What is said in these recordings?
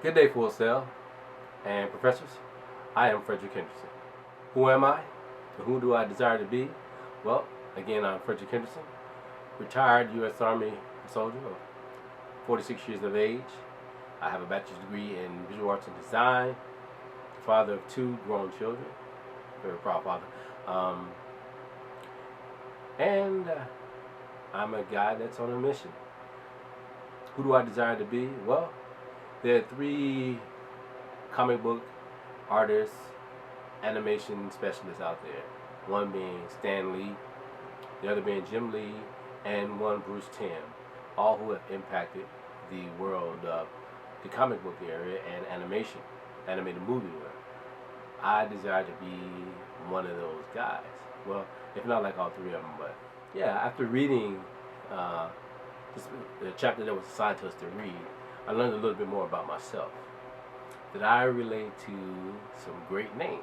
Good day, Full Sail and professors. I am Frederick Henderson. Who am I? And who do I desire to be? Well, again, I'm Frederick Henderson, retired U.S. Army soldier of 46 years of age. I have a bachelor's degree in visual arts and design, father of 2 grown children, very proud father. Um, and I'm a guy that's on a mission. Who do I desire to be? Well, there are 3 comic book artists, animation specialists out there. One being Stan Lee, the other being Jim Lee, and one Bruce Timm, all who have impacted the world of the comic book area and animation, animated movie world. I desire to be one of those guys. Well, if not like all 3 of them, but yeah, after reading uh, the chapter that was assigned to us to read, I learned a little bit more about myself. That I relate to some great names.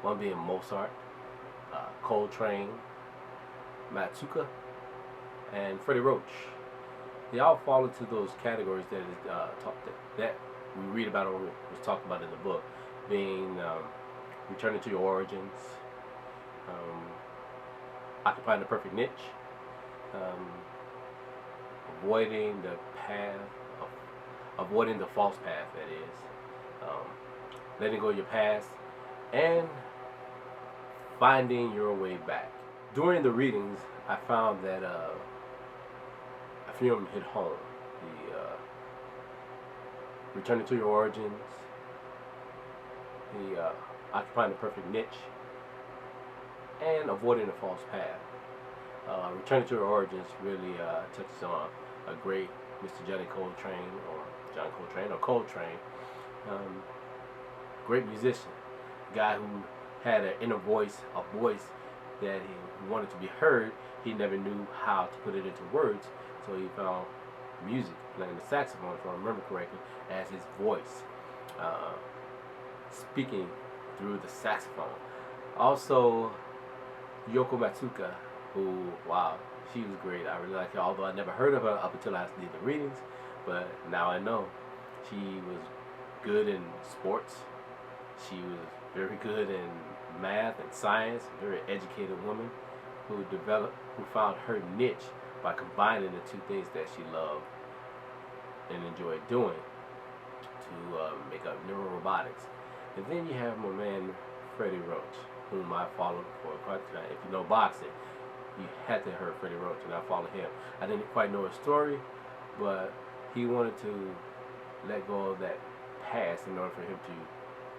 One being Mozart, Coltrane, Matsuka, and Freddie Roach. They all fall into those categories that is that we read about or was talked about in the book, being returning to your origins, um, occupying the perfect niche, um, avoiding the path, avoiding the false path. That is, letting go of your past, and finding your way back. During the readings, I found that a few of them hit home. The returning to your origins, the occupying the perfect niche, and avoiding the false path. Returning to your origins really touches on a great Mr. Johnny Coltrane, or John Coltrane, or Coltrane. Great musician, guy who had an inner voice, a voice that he wanted to be heard. He never knew how to put it into words, so he found music, playing the saxophone, if I remember correctly, as his voice, speaking through the saxophone. Also, Yoko Matsuka, who, wow, she was great. I really like her, although I never heard of her up until I did the readings, but now I know. She was good in sports. She was very good in math and science. A very educated woman who found her niche by combining the 2 things that she loved and enjoyed doing to make up neurorobotics. And then you have my man Freddie Roach, whom I followed for quite a time. If you know boxing, you had to hear Freddie Roach, and I followed him. I didn't quite know his story, but he wanted to let go of that past in order for him to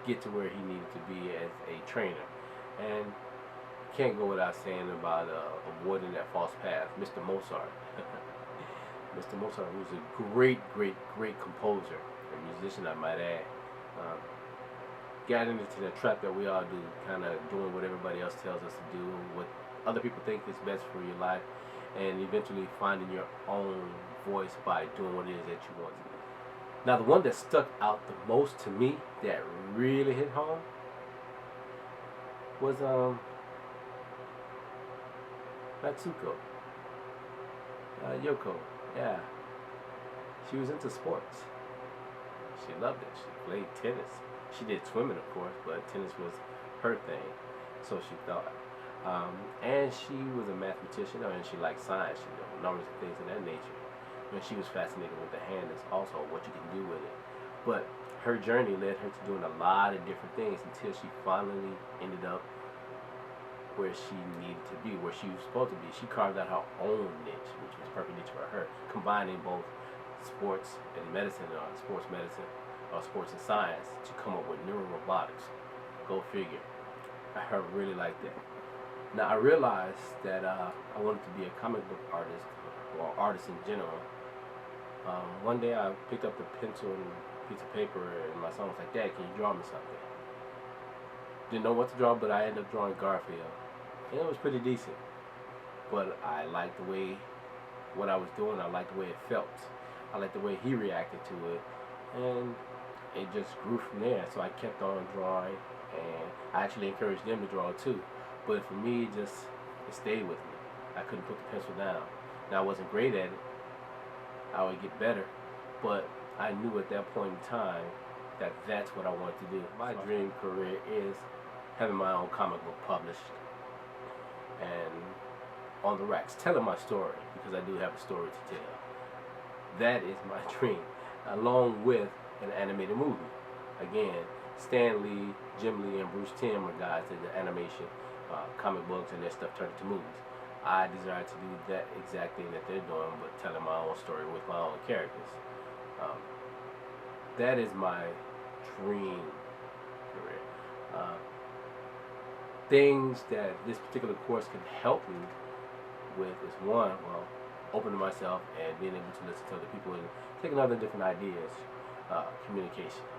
get to where he needed to be as a trainer. And can't go without saying about avoiding that false path, Mr. Mozart. Mr. Mozart was a great, great, great composer, a musician, I might add. Got into that trap that we all do, kind of doing what everybody else tells us to do, what other people think is best for your life, and eventually finding your own voice by doing what it is that you want to do. Now, the one that stuck out the most to me, that really hit home, was Matsuko. Yoko. Yeah. She was into sports. She loved it. She played tennis. She did swimming, of course, but tennis was her thing, so she thought. And she was a mathematician, and she liked science, numbers and things of that nature. And she was fascinated with the hand, is also what you can do with it. But her journey led her to doing a lot of different things until she finally ended up where she needed to be, where she was supposed to be. She carved out her own niche, which was perfect niche for her, combining both sports and medicine, or sports medicine, or sports and science, to come up with neurorobotics. Go figure. I really like that. Now, I realized that I wanted to be a comic book artist, or artist in general. One day I picked up the pencil and piece of paper, and my son was like, "Dad, can you draw me something?" Didn't know what to draw, but I ended up drawing Garfield. And it was pretty decent. But I liked the way what I was doing, I liked the way it felt. I liked the way he reacted to it. And it just grew from there. So I kept on drawing, and I actually encouraged them to draw too. But for me, it stayed with me. I couldn't put the pencil down. Now, I wasn't great at it. I would get better, but I knew at that point in time that that's what I wanted to do. My dream career is having my own comic book published and on the racks, telling my story, because I do have a story to tell. That is my dream, along with an animated movie. Again, Stan Lee, Jim Lee, and Bruce Timm are guys that the animation, comic books, and their stuff turned into movies. I desire to do that exact thing that they're doing, but telling my own story with my own characters. Um, that is my dream career. Things that this particular course can help me with is one, well, opening myself and being able to listen to other people and taking other different ideas, communication.